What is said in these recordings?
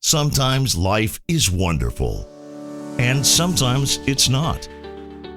Sometimes life is wonderful, and sometimes it's not.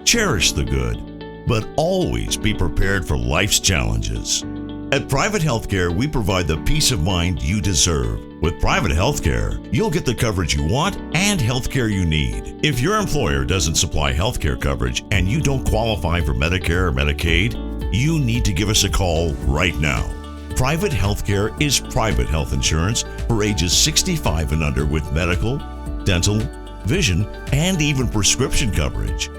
Cherish the good, but always be prepared for life's challenges. At Private Healthcare, we provide the peace of mind you deserve. With private healthcare, you'll get the coverage you want and healthcare you need. If your employer doesn't supply healthcare coverage and you don't qualify for Medicare or Medicaid, you need to give us a call right now. Private healthcare is private health insurance for ages 65 and under with medical, dental, vision, and even prescription coverage.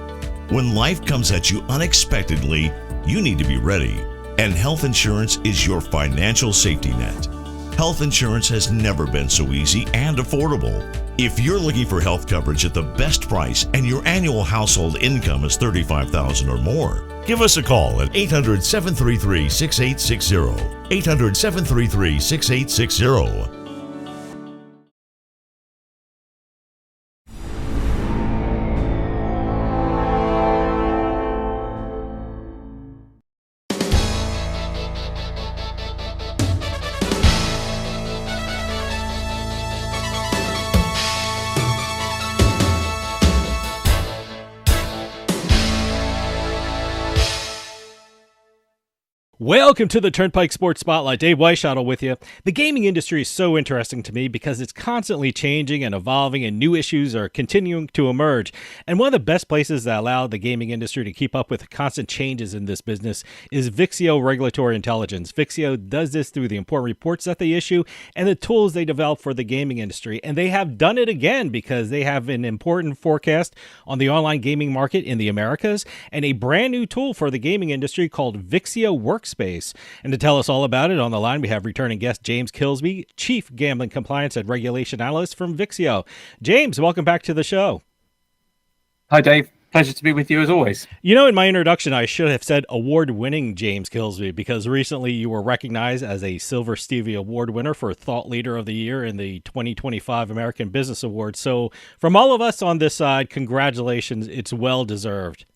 When life comes at you unexpectedly, you need to be ready, and health insurance is your financial safety net. Health insurance has never been so easy and affordable. If you're looking for health coverage at the best price and your annual household income is $35,000 or more, give us a call at 800-733-6860. 800-733-6860. Welcome to the Turnpike Sports Spotlight. Dave Weishottle with you. The gaming industry is so interesting to me because it's constantly changing and evolving, and new issues are continuing to emerge. And one of the best places that allow the gaming industry to keep up with the constant changes in this business is Vixio Regulatory Intelligence. Vixio does this through the important reports that they issue and the tools they develop for the gaming industry. And they have done it again because they have an important forecast on the online gaming market in the Americas and a brand new tool for the gaming industry called Vixio WorkSpace. And to tell us all about it, on the line we have returning guest James Kilsby, Chief Gambling Compliance and Regulation Analyst from Vixio. James, welcome back to the show. Hi, Dave. Pleasure to be with you as always. You know, in my introduction, I should have said award-winning James Kilsby, because recently you were recognized as a Silver Stevie Award winner for Thought Leader of the Year in the 2025 American Business Awards. So from all of us on this side, congratulations. It's well-deserved.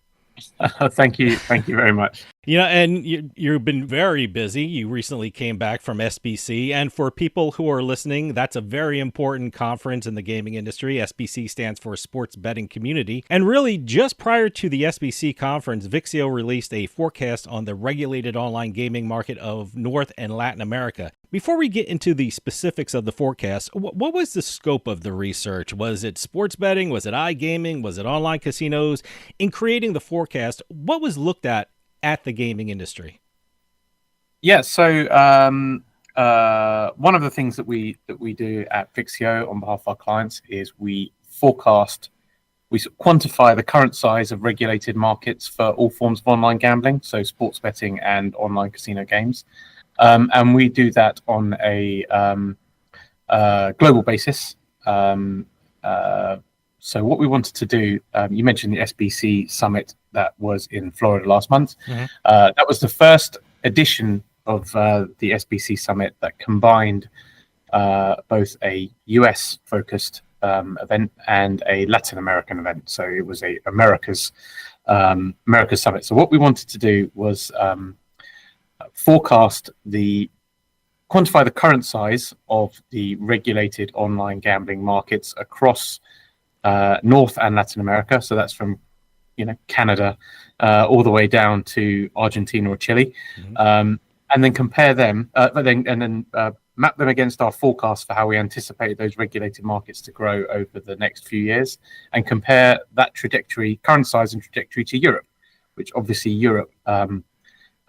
Thank you. Thank you very much. You know, and you've been very busy. You recently came back from SBC. And for people who are listening, that's a very important conference in the gaming industry. SBC stands for Sports Betting Community. And really, just prior to the SBC conference, Vixio released a forecast on the regulated online gaming market of North and Latin America. Before we get into the specifics of the forecast, what was the scope of the research? Was it sports betting? Was it iGaming? Was it online casinos? In creating the forecast, what was looked at the gaming industry? Yeah, so one of the things that we do at Vixio on behalf of our clients is we forecast, we quantify the current size of regulated markets for all forms of online gambling, so sports betting and online casino games. And we do that on a global basis. So what we wanted to do, you mentioned the SBC summit that was in Florida last month. Mm-hmm. That was the first edition of the SBC summit that combined both a US-focused event and a Latin American event. So it was a America's summit. So what we wanted to do was quantify the current size of the regulated online gambling markets across North and Latin America. So that's from, Canada all the way down to Argentina or Chile, mm-hmm. And then compare them, map them against our forecast for how we anticipate those regulated markets to grow over the next few years, and compare that trajectory, current size and trajectory, to Europe, which obviously Europe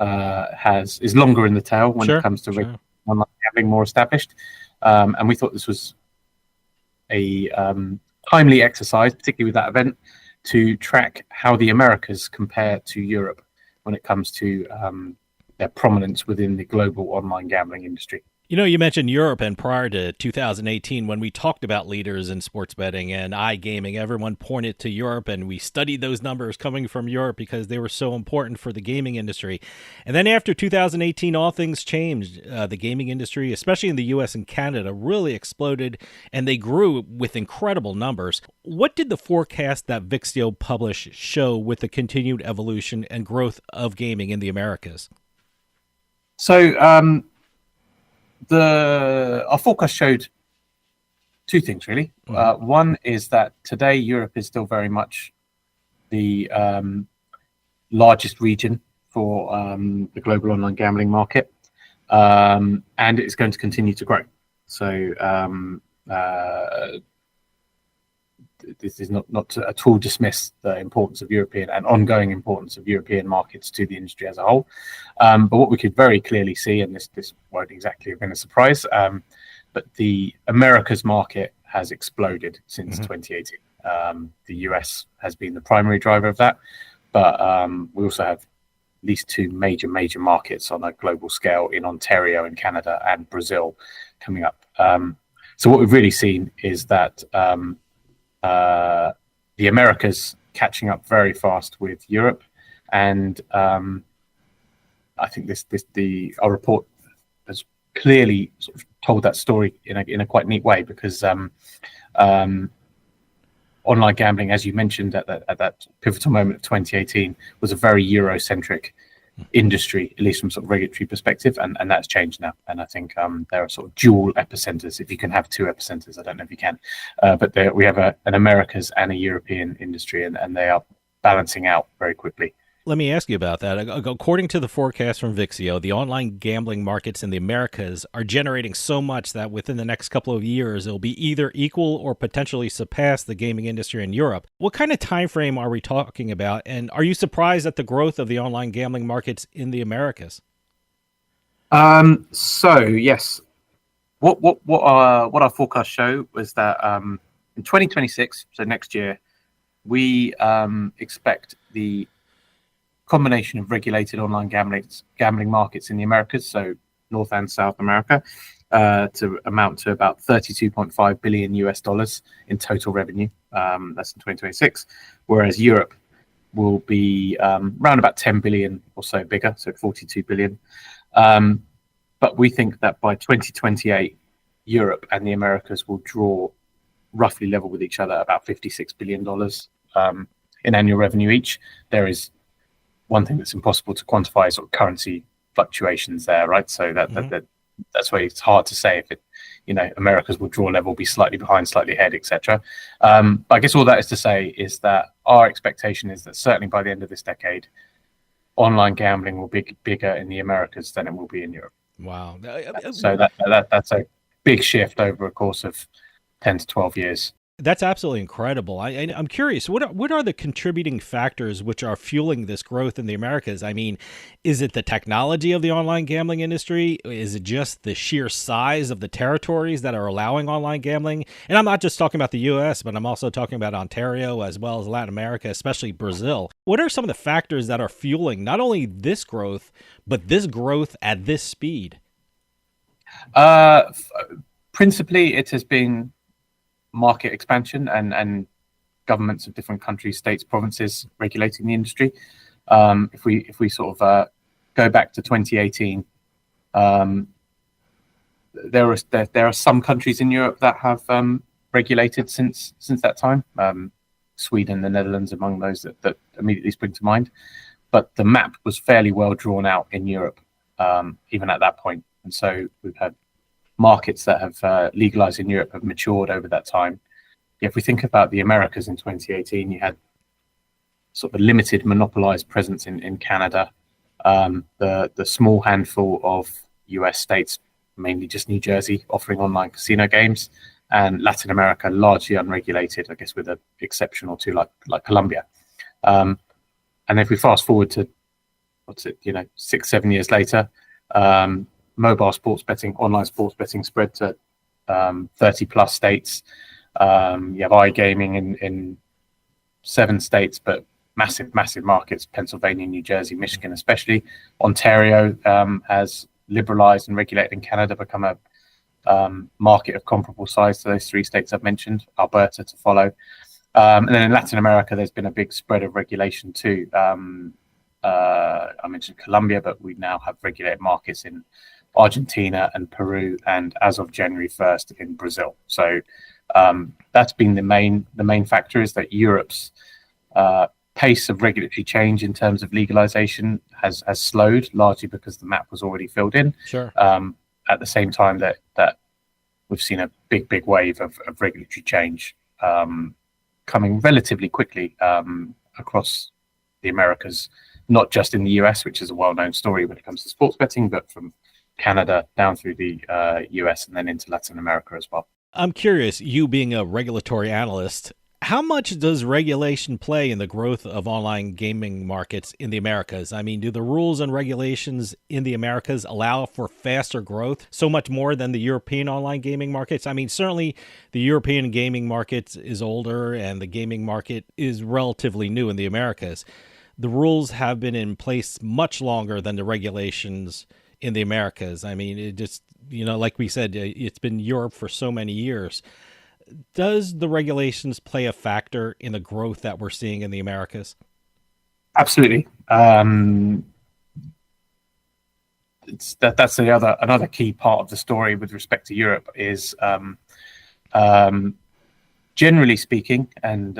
is longer in the tail when it comes to online gambling, more established. And we thought this was a timely exercise, particularly with that event, to track how the Americas compare to Europe when it comes to their prominence within the global online gambling industry. You know, you mentioned Europe, and prior to 2018, when we talked about leaders in sports betting and iGaming, everyone pointed to Europe, and we studied those numbers coming from Europe because they were so important for the gaming industry. And then after 2018, all things changed. The gaming industry, especially in the US and Canada, really exploded, and they grew with incredible numbers. What did the forecast that Vixio published show with the continued evolution and growth of gaming in the Americas? So, our forecast showed two things really. One is that today Europe is still very much the largest region for the global online gambling market, and it's going to continue to grow. So this is not to at all dismiss the importance of European and ongoing importance of European markets to the industry as a whole. But what we could very clearly see, and this won't exactly have been a surprise, but the Americas market has exploded since 2018. The US has been the primary driver of that, but we also have at least two major markets on a global scale in Ontario in Canada and Brazil coming up. So what we've really seen is that the Americas catching up very fast with Europe, and I think our report has clearly sort of told that story in a quite neat way, because online gambling, as you mentioned at that pivotal moment of 2018, was a very Eurocentric industry, at least from sort of regulatory perspective, and that's changed now. And I think there are sort of dual epicenters, if you can have two epicenters. I don't know if you can, but we have an Americas and a European industry, and they are balancing out very quickly. Let me ask you about that. According to the forecast from Vixio, the online gambling markets in the Americas are generating so much that within the next couple of years, it'll be either equal or potentially surpass the gaming industry in Europe. What kind of time frame are we talking about? And are you surprised at the growth of the online gambling markets in the Americas? So yes, what our forecasts show was that in 2026, so next year, we expect the combination of regulated online gambling markets in the Americas, so North and South America, to amount to about $32.5 billion in total revenue. That's in 2026, whereas Europe will be around about 10 billion or so bigger, so 42 billion. But we think that by 2028, Europe and the Americas will draw roughly level with each other, about $56 billion in annual revenue each. There is one thing that's impossible to quantify, sort of currency fluctuations there, right? So that's why it's hard to say if Americas will draw level, be slightly behind, slightly ahead, etc. But I guess all that is to say is that our expectation is that certainly by the end of this decade, online gambling will be bigger in the Americas than it will be in Europe. Wow! So that's a big shift over a course of 10 to 12 years. That's absolutely incredible. I'm curious, what are the contributing factors which are fueling this growth in the Americas? I mean, is it the technology of the online gambling industry? Is it just the sheer size of the territories that are allowing online gambling? And I'm not just talking about the U.S., but I'm also talking about Ontario as well as Latin America, especially Brazil. What are some of the factors that are fueling not only this growth, but this growth at this speed? Principally, it has been market expansion and governments of different countries, states, provinces regulating the industry. If we sort of go back to 2018, there are some countries in Europe that have regulated since that time. Sweden, the Netherlands, among those that immediately spring to mind. But the map was fairly well drawn out in Europe, even at that point. And so we've had markets that have legalized in Europe have matured over that time. If we think about the Americas in 2018, you had sort of a limited monopolized presence in Canada, the small handful of US states, mainly just New Jersey, offering online casino games, and Latin America largely unregulated, I guess with an exception or two like Colombia. And if we fast forward to 6-7 years later, mobile sports betting, online sports betting spread to 30 plus states. You have iGaming in 7 states, but massive markets, Pennsylvania, New Jersey, Michigan especially. Ontario has liberalized and regulated, in Canada become a market of comparable size to those 3 states I've mentioned, Alberta to follow. And then in Latin America, there's been a big spread of regulation too. I mentioned Colombia, but we now have regulated markets in Argentina and Peru, and as of January 1st in Brazil. So that's been the main factor, is that Europe's pace of regulatory change in terms of legalization has slowed, largely because the map was already filled in. Sure. At the same time that we've seen a big wave of regulatory change coming relatively quickly across the Americas, not just in the US, which is a well-known story when it comes to sports betting, but from Canada down through the US and then into Latin America as well. I'm curious, you being a regulatory analyst, how much does regulation play in the growth of online gaming markets in the Americas? I mean, do the rules and regulations in the Americas allow for faster growth, so much more than the European online gaming markets? I mean, certainly the European gaming market is older and the gaming market is relatively new in the Americas. The rules have been in place much longer than the regulations in the Americas. I mean, it just, like we said, it's been Europe for so many years. Does the regulations play a factor in the growth that we're seeing in the Americas? Absolutely. That's another key part of the story with respect to Europe is generally speaking, and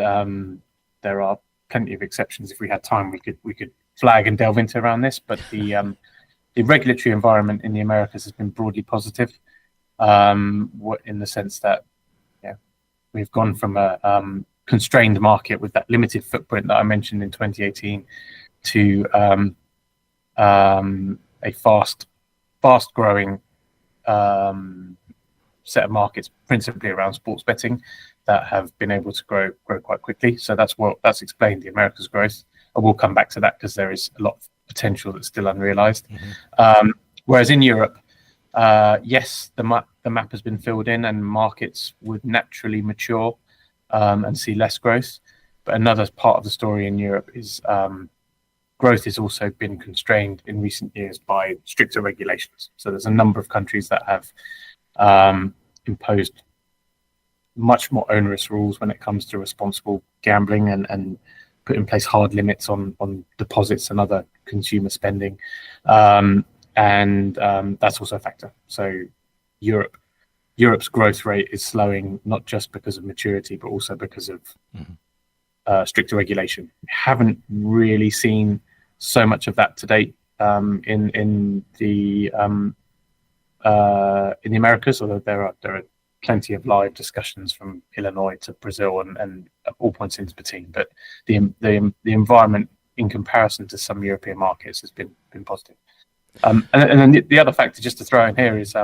there are plenty of exceptions. If we had time, we could flag and delve into around this, but the regulatory environment in the Americas has been broadly positive, in the sense that we've gone from a constrained market with that limited footprint that I mentioned in 2018 to a fast-growing set of markets, principally around sports betting, that have been able to grow quite quickly. So that's explained the Americas' growth. I will come back to that because there is a lot of potential that's still unrealized. Mm-hmm. Whereas in Europe, yes, the map has been filled in and markets would naturally mature and see less growth. But another part of the story in Europe is growth has also been constrained in recent years by stricter regulations. So there's a number of countries that have imposed much more onerous rules when it comes to responsible gambling and put in place hard limits on deposits and other consumer spending. And that's also a factor. So Europe's growth rate is slowing, not just because of maturity, but also because of stricter regulation. We haven't really seen so much of that to date in the Americas, although there are plenty of live discussions from Illinois to Brazil and all points into between. But the environment in comparison to some European markets has been positive. And then the other factor just to throw in here is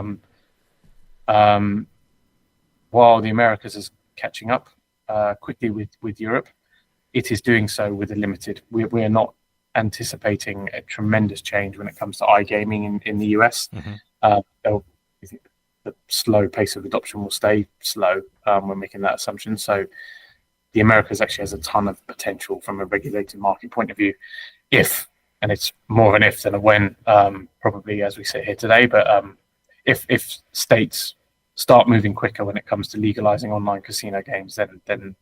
while the Americas is catching up quickly with Europe, it is doing so with a limited. We are not anticipating a tremendous change when it comes to iGaming in the US. Mm-hmm. I think the slow pace of adoption will stay slow. We're making that assumption. So the Americas actually has a ton of potential from a regulated market point of view, and it's more of an if than a when, probably as we sit here today. But if states start moving quicker when it comes to legalizing online casino games, then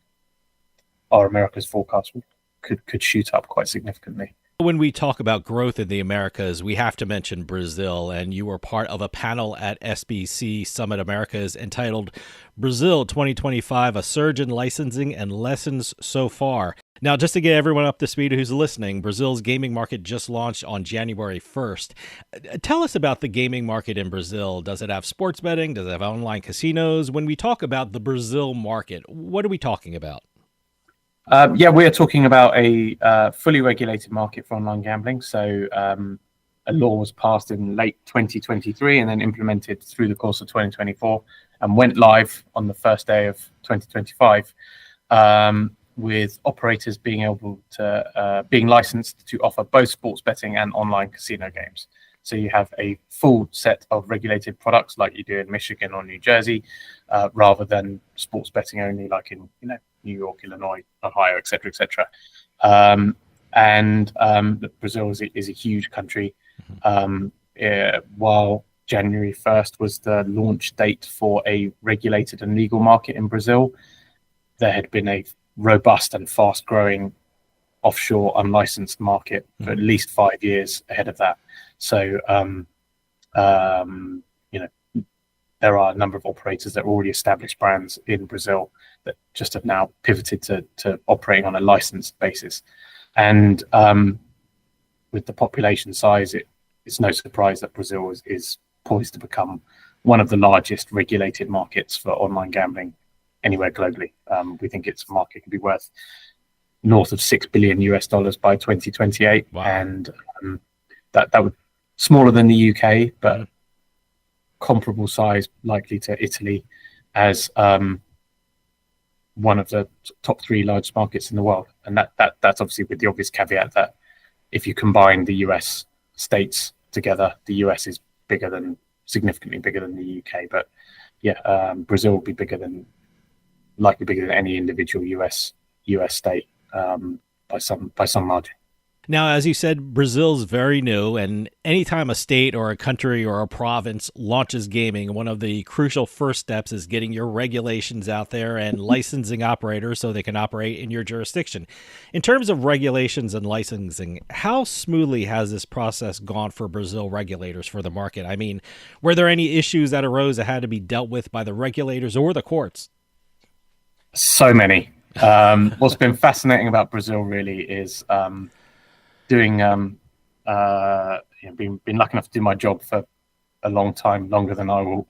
our America's forecast could shoot up quite significantly. When we talk about growth in the Americas, we have to mention Brazil, and you were part of a panel at SBC Summit Americas entitled Brazil 2025, A Surge in Licensing and Lessons So Far. Now, just to get everyone up to speed who's listening, Brazil's gaming market just launched on January 1st. Tell us about the gaming market in Brazil. Does it have sports betting? Does it have online casinos? When we talk about the Brazil market, what are we talking about? We are talking about a fully regulated market for online gambling. So a law was passed in late 2023 and then implemented through the course of 2024 and went live on the first day of 2025 with operators being able to being licensed to offer both sports betting and online casino games. So you have a full set of regulated products like you do in Michigan or New Jersey, rather than sports betting only like in New York, Illinois, Ohio, et cetera, et cetera. Brazil is a huge country. While January 1st was the launch date for a regulated and legal market in Brazil, there had been a robust and fast-growing offshore unlicensed market for at least 5 years ahead of that. So, there are a number of operators that are already established brands in Brazil that just have now pivoted to operating on a licensed basis. And with the population size, it's no surprise that Brazil is poised to become one of the largest regulated markets for online gambling anywhere globally. We think its market could be worth north of $6 billion by 2028. Wow. And that would smaller than the UK, but comparable size likely to Italy as one of the top 3 largest markets in the world. And that's obviously with the obvious caveat that if you combine the US states together, the US is significantly bigger than the UK. But Brazil will be likely bigger than any individual US state by some margin. Now, as you said, Brazil's very new, and anytime a state or a country or a province launches gaming, one of the crucial first steps is getting your regulations out there and licensing operators so they can operate in your jurisdiction. In terms of regulations and licensing, how smoothly has this process gone for Brazil regulators for the market? I mean, were there any issues that arose that had to be dealt with by the regulators or the courts? So many. What's been fascinating about Brazil really is been lucky enough to do my job for a long time, longer than I will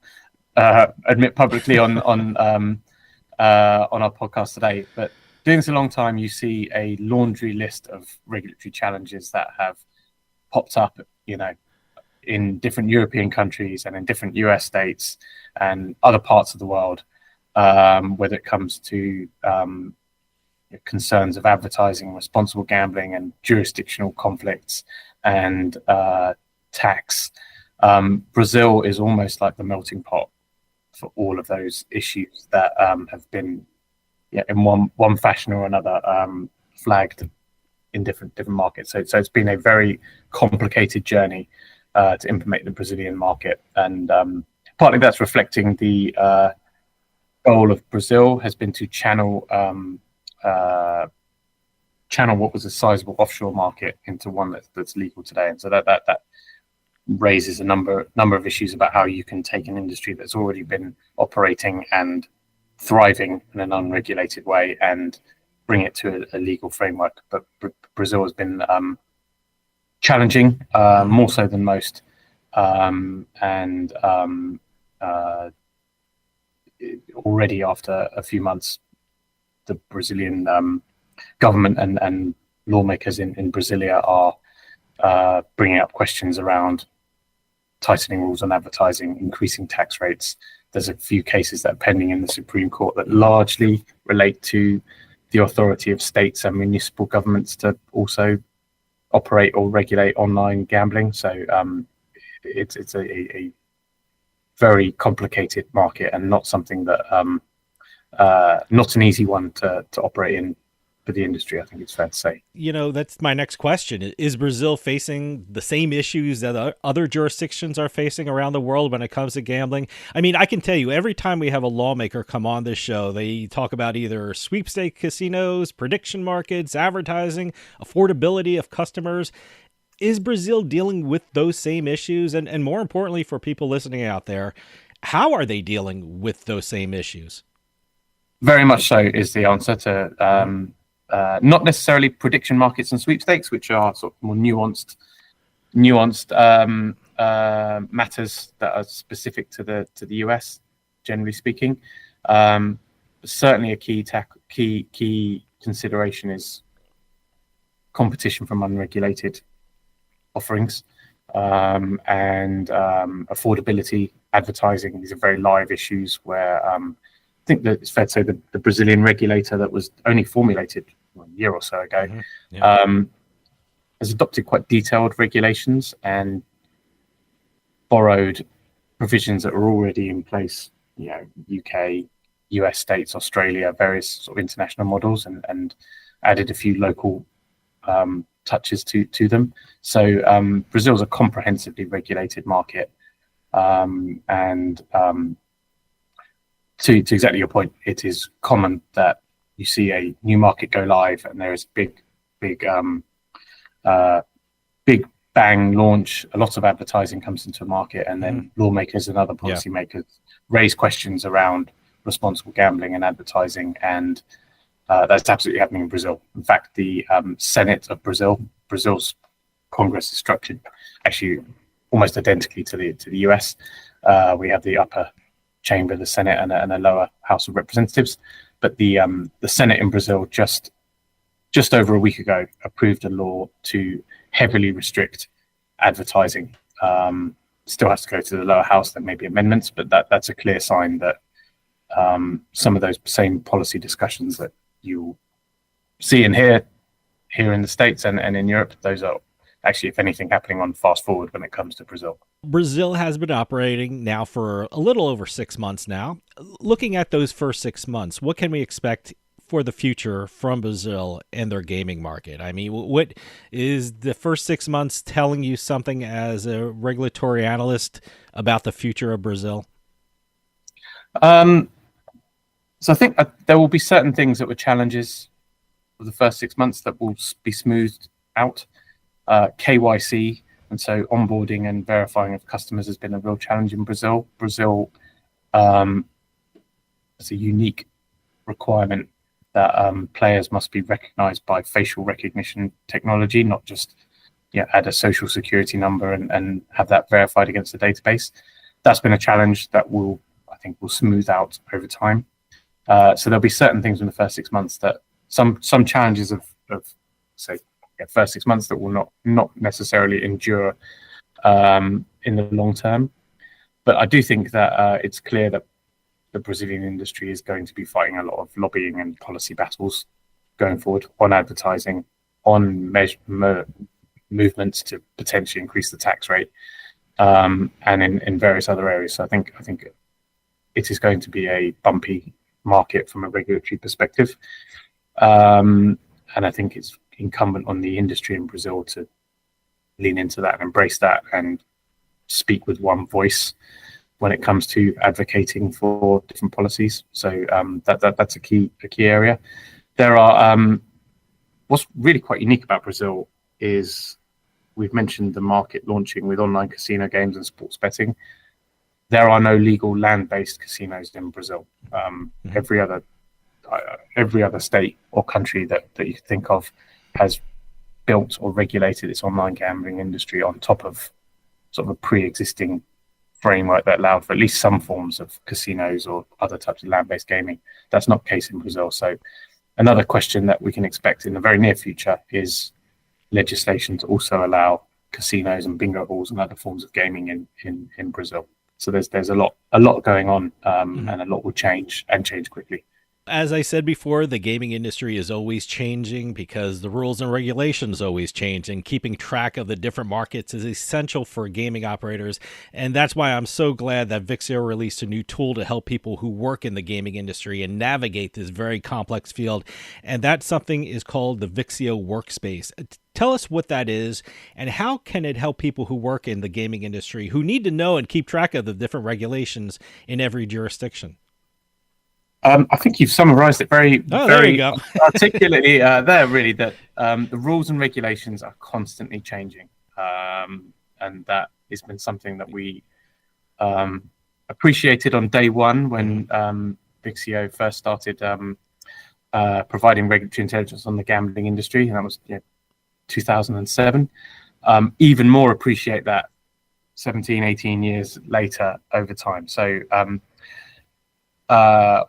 admit publicly on our podcast today. But doing this a long time, you see a laundry list of regulatory challenges that have popped up, in different European countries and in different US states and other parts of the world, whether it comes to concerns of advertising, responsible gambling, and jurisdictional conflicts and tax. Brazil is almost like the melting pot for all of those issues that have been, in one fashion or another, flagged in different markets. So it's been a very complicated journey to implement the Brazilian market, and partly that's reflecting the goal of Brazil has been to channel what was a sizable offshore market into one that's legal today, and so that raises a number of issues about how you can take an industry that's already been operating and thriving in an unregulated way and bring it to a legal framework. But Brazil has been challenging, more so than most, and already after a few months, the Brazilian government and lawmakers in Brasilia are bringing up questions around tightening rules on advertising, increasing tax rates. There's a few cases that are pending in the Supreme Court that largely relate to the authority of states and municipal governments to also operate or regulate online gambling. So it's a very complicated market and not something that not an easy one to operate in for the industry, I think it's fair to say. That's my next question. Is Brazil facing the same issues that other jurisdictions are facing around the world when it comes to gambling? I mean, I can tell you, every time we have a lawmaker come on this show, they talk about either sweepstake casinos, prediction markets, advertising, affordability of customers. Is Brazil dealing with those same issues? And more importantly, for people listening out there, how are they dealing with those same issues? Very much so is the answer to not necessarily prediction markets and sweepstakes, which are sort of more nuanced matters that are specific to the US, generally speaking. Certainly, a key consideration is competition from unregulated offerings and affordability, advertising. These are very live issues where I think that it's fair to say the Brazilian regulator that was only formulated a year or so ago has adopted quite detailed regulations and borrowed provisions that are already in place, UK, US states, Australia, various sort of international models, and added a few local touches to them. So Brazil's a comprehensively regulated market, and to exactly your point, it is common that you see a new market go live and there is big bang launch. A lot of advertising comes into a market, and then lawmakers and other policymakers raise questions around responsible gambling and advertising, and that's absolutely happening in Brazil. In fact, the Senate of Brazil's Congress is structured actually almost identically to the US. We have the upper chamber, the Senate, and a lower House of Representatives. But the Senate in Brazil just over a week ago approved a law to heavily restrict advertising. Still has to go to the lower house. There may be amendments, but that's a clear sign that some of those same policy discussions that you see and hear here in the States and in Europe, those are actually, if anything, happening on fast forward when it comes to Brazil. Brazil has been operating now for a little over 6 months now. Looking at those first 6 months, what can we expect for the future from Brazil and their gaming market? I mean, what is the first 6 months telling you something as a regulatory analyst about the future of Brazil? So I think there will be certain things that were challenges for the first 6 months that will be smoothed out. KYC, and so onboarding and verifying of customers has been a real challenge in Brazil. Brazil has a unique requirement that players must be recognized by facial recognition technology, not just add a social security number and have that verified against the database. That's been a challenge that I think will smooth out over time. So there'll be certain things in the first 6 months that some challenges of say first 6 months that will not necessarily endure in the long term. But I do think that it's clear that the Brazilian industry is going to be fighting a lot of lobbying and policy battles going forward on advertising, on movements to potentially increase the tax rate, and in various other areas. So I think it is going to be a bumpy market from a regulatory perspective, and I think it's incumbent on the industry in Brazil to lean into that and embrace that and speak with one voice when it comes to advocating for different policies. So that's a key area. There are what's really quite unique about Brazil is we've mentioned the market launching with online casino games and sports betting. There are no legal land-based casinos in Brazil. Every other state or country that you can think of has built or regulated its online gambling industry on top of sort of a pre-existing framework that allowed for at least some forms of casinos or other types of land-based gaming. That's not the case in Brazil. So another question that we can expect in the very near future is legislation to also allow casinos and bingo halls and other forms of gaming in Brazil. So there's a lot going on, and a lot will change and change quickly. As I said before, the gaming industry is always changing because the rules and regulations always change, and keeping track of the different markets is essential for gaming operators. And that's why I'm so glad that Vixio released a new tool to help people who work in the gaming industry and navigate this very complex field. And that something is called the Vixio WorkSpace. Tell us what that is and how can it help people who work in the gaming industry who need to know and keep track of the different regulations in every jurisdiction. I think you've summarized it very articulately there, really, that the rules and regulations are constantly changing. And that has been something that we appreciated on day one when Vixio first started providing regulatory intelligence on the gambling industry, and that was 2007. Even more appreciate that 17, 18 years later over time. So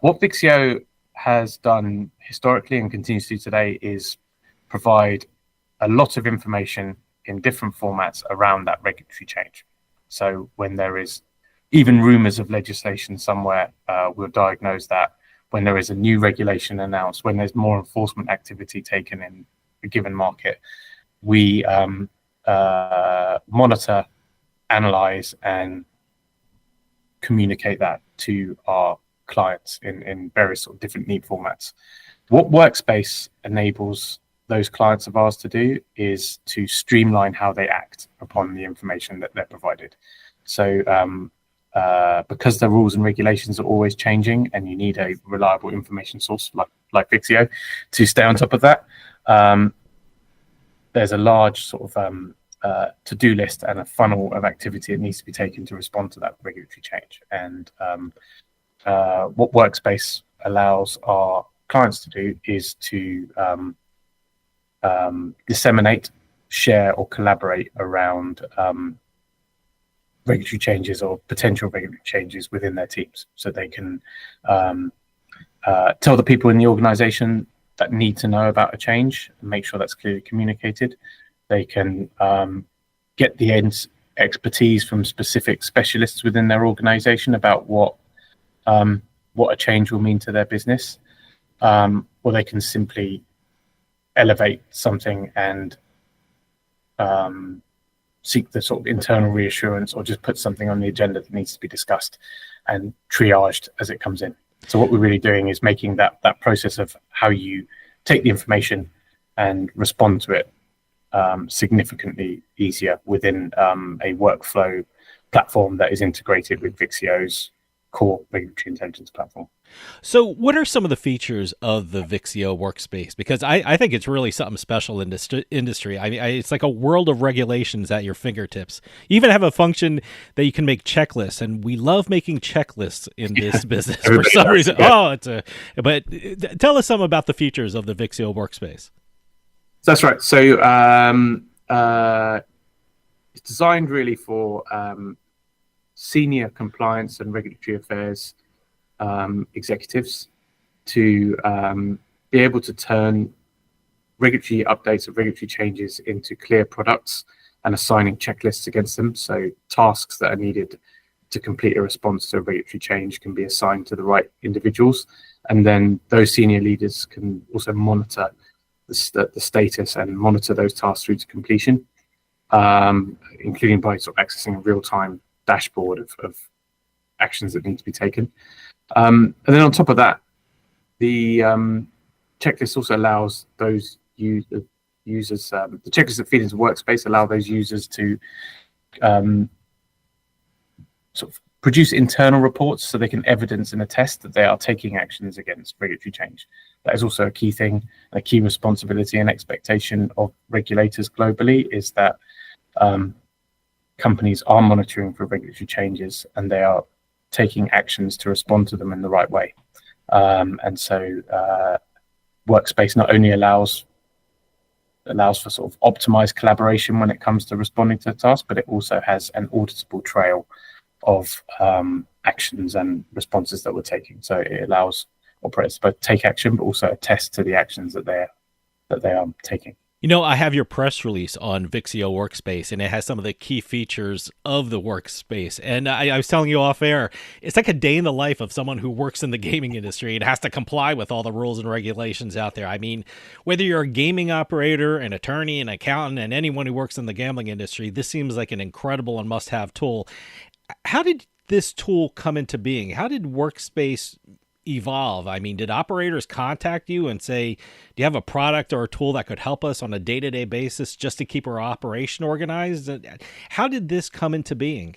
what Vixio has done historically and continues to do today is provide a lot of information in different formats around that regulatory change. So when there is even rumors of legislation somewhere, we'll diagnose that. When there is a new regulation announced, when there's more enforcement activity taken in a given market, we monitor, analyze, and communicate that to our clients in various sort of different neat formats. What WorkSpace enables those clients of ours to do is to streamline how they act upon the information that they're provided. So because the rules and regulations are always changing and you need a reliable information source like Vixio to stay on top of that, there's a large sort of to-do list and a funnel of activity that needs to be taken to respond to that regulatory change. And what WorkSpace allows our clients to do is to disseminate, share, or collaborate around regulatory changes or potential regulatory changes within their teams, so they can tell the people in the organization that need to know about a change and make sure that's clearly communicated. They can get the expertise from specific specialists within their organization about what a change will mean to their business, or they can simply elevate something and seek the sort of internal reassurance, or just put something on the agenda that needs to be discussed and triaged as it comes in. So what we're really doing is making that process of how you take the information and respond to it significantly easier within a workflow platform that is integrated with Vixio's core regulatory intelligence platform. So what are some of the features of the Vixio workspace? Because I think it's really something special in this industry. I mean, it's like a world of regulations at your fingertips. You even have a function that you can make checklists, and we love making checklists in this business for some reason. Yeah. But tell us some about the features of the Vixio workspace. That's right. So it's designed really for senior compliance and regulatory affairs executives to be able to turn regulatory updates or regulatory changes into clear products and assigning checklists against them. So tasks that are needed to complete a response to a regulatory change can be assigned to the right individuals. And then those senior leaders can also monitor the status and monitor those tasks through to completion, including by sort of accessing a real-time dashboard of actions that need to be taken. And then on top of that, the checklist also allows those users, the checklists that feed into Workspace allow those users to sort of produce internal reports so they can evidence and attest that they are taking actions against regulatory change. That is also a key thing, a key responsibility and expectation of regulators globally, is that companies are monitoring for regulatory changes and they are taking actions to respond to them in the right way. And so Workspace not only allows for sort of optimized collaboration when it comes to responding to the task, but it also has an auditable trail of actions and responses that we're taking. So it allows operators to both take action, but also attest to the actions that they are taking. You know, I have your press release on Vixio Workspace, and it has some of the key features of the workspace. And I was telling you off air, it's like a day in the life of someone who works in the gaming industry and has to comply with all the rules and regulations out there. I mean, whether you're a gaming operator, an attorney, an accountant, and anyone who works in the gambling industry, this seems like an incredible and must-have tool. How did this tool come into being? How did Workspace evolve? I mean, did operators contact you and say, do you have a product or a tool that could help us on a day-to-day basis just to keep our operation organized? How did this come into being?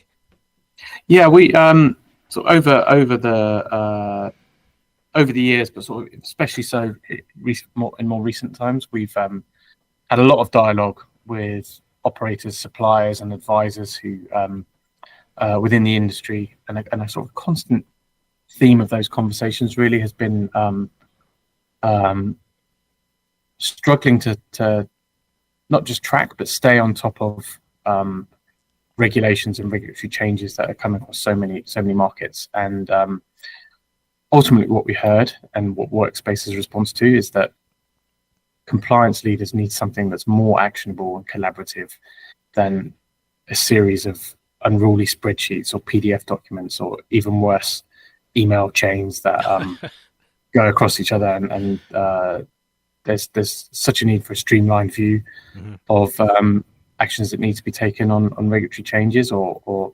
Yeah, we so over the years, but sort of especially so in more recent times, we've had a lot of dialogue with operators, suppliers, and advisors who within the industry, and a sort of constant theme of those conversations really has been struggling to not just track but stay on top of regulations and regulatory changes that are coming across so many markets. And ultimately what we heard and what Workspace's response to is that compliance leaders need something that's more actionable and collaborative than a series of unruly spreadsheets or PDF documents, or even worse, email chains that go across each other. And there's such a need for a streamlined view of actions that need to be taken on regulatory changes or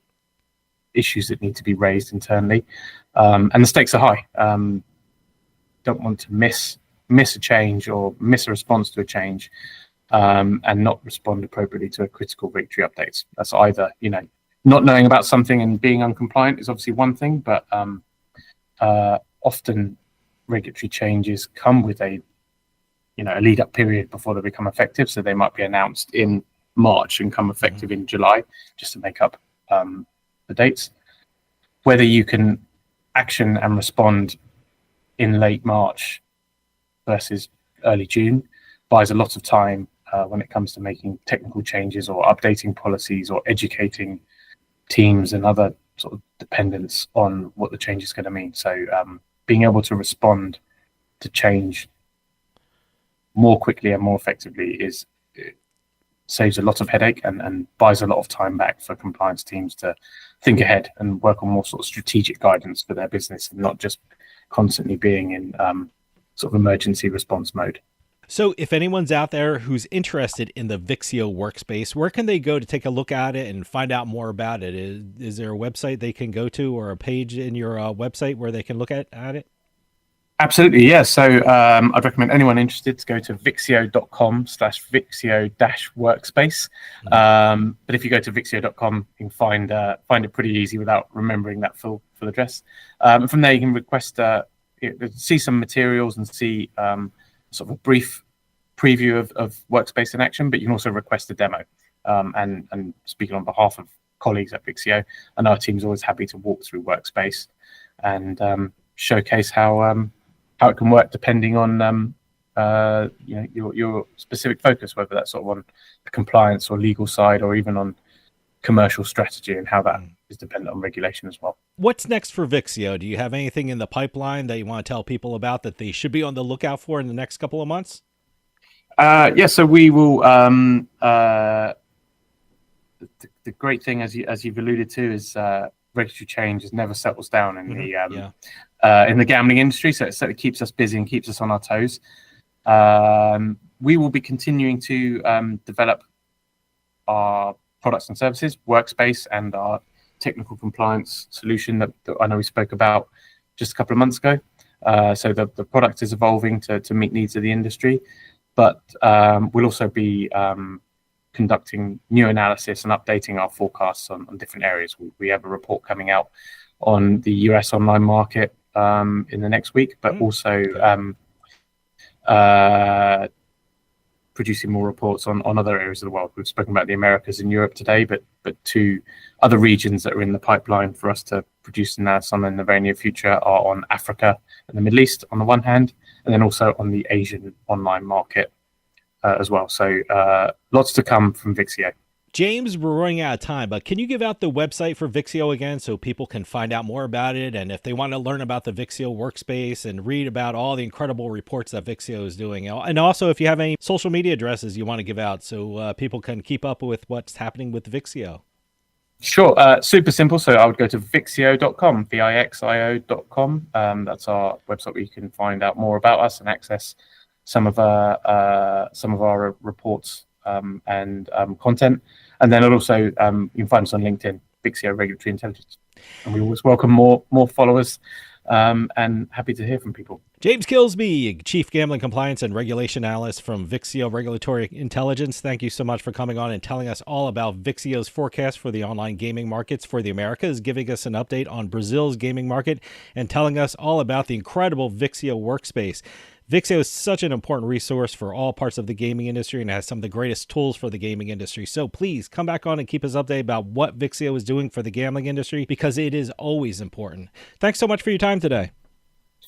issues that need to be raised internally. And the stakes are high. Don't want to miss a change or miss a response to a change and not respond appropriately to a critical regulatory updates. That's either, not knowing about something and being uncompliant is obviously one thing, but often regulatory changes come with a lead up period before they become effective. So they might be announced in March and come effective in July, just to make up the dates. Whether you can action and respond in late March versus early June buys a lot of time when it comes to making technical changes or updating policies or educating teams and other sort of dependence on what the change is going to mean. So being able to respond to change more quickly and more effectively saves a lot of headache and buys a lot of time back for compliance teams to think ahead and work on more sort of strategic guidance for their business and not just constantly being in sort of emergency response mode. So if anyone's out there who's interested in the Vixio WorkSpace, where can they go to take a look at it and find out more about it? Is there a website they can go to or a page in your website where they can look at it? Absolutely, yeah. So I'd recommend anyone interested to go to vixio.com/vixio-workspace. But if you go to vixio.com, you can find it pretty easy without remembering that full address. And from there, you can request see some materials and see sort of a brief preview of Workspace in action, but you can also request a demo. And speaking on behalf of colleagues at Vixio, and our team's always happy to walk through Workspace and showcase how it can work depending on your specific focus, whether that's sort of on the compliance or legal side, or even on commercial strategy and how that is dependent on regulation as well. What's next for Vixio? Do you have anything in the pipeline that you want to tell people about that they should be on the lookout for in the next couple of months? So we will. The great thing, as you've alluded to, is regulatory change never settles down in the gambling industry. So it certainly keeps us busy and keeps us on our toes. We will be continuing to develop our products and services, Workspace, and our technical compliance solution that I know we spoke about just a couple of months ago. So the product is evolving to meet needs of the industry, but we'll also be conducting new analysis and updating our forecasts on different areas. We have a report coming out on the US online market in the next week, but also producing more reports on other areas of the world. We've spoken about the Americas and Europe today, but two other regions that are in the pipeline for us to produce analysis on in the very near future are on Africa and the Middle East on the one hand, and then also on the Asian online market as well. So lots to come from Vixio. James, we're running out of time, but can you give out the website for Vixio again so people can find out more about it? And if they want to learn about the Vixio WorkSpace and read about all the incredible reports that Vixio is doing. And also if you have any social media addresses you want to give out so people can keep up with what's happening with Vixio. Sure. Super simple. So I would go to vixio.com, vixio.com. That's our website where you can find out more about us and access some of our reports and content. And then also you can find us on LinkedIn, Vixio Regulatory Intelligence. And we always welcome more followers and happy to hear from people. James Kilsby, Chief Gambling Compliance and Regulation Analyst from Vixio Regulatory Intelligence. Thank you so much for coming on and telling us all about Vixio's forecast for the online gaming markets for the Americas, giving us an update on Brazil's gaming market, and telling us all about the incredible Vixio WorkSpace. Vixio is such an important resource for all parts of the gaming industry and has some of the greatest tools for the gaming industry. So please come back on and keep us updated about what Vixio is doing for the gambling industry, because it is always important. Thanks so much for your time today.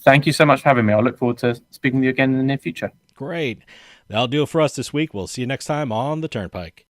Thank you so much for having me. I look forward to speaking with you again in the near future. Great. That'll do it for us this week. We'll see you next time on The Turnpike.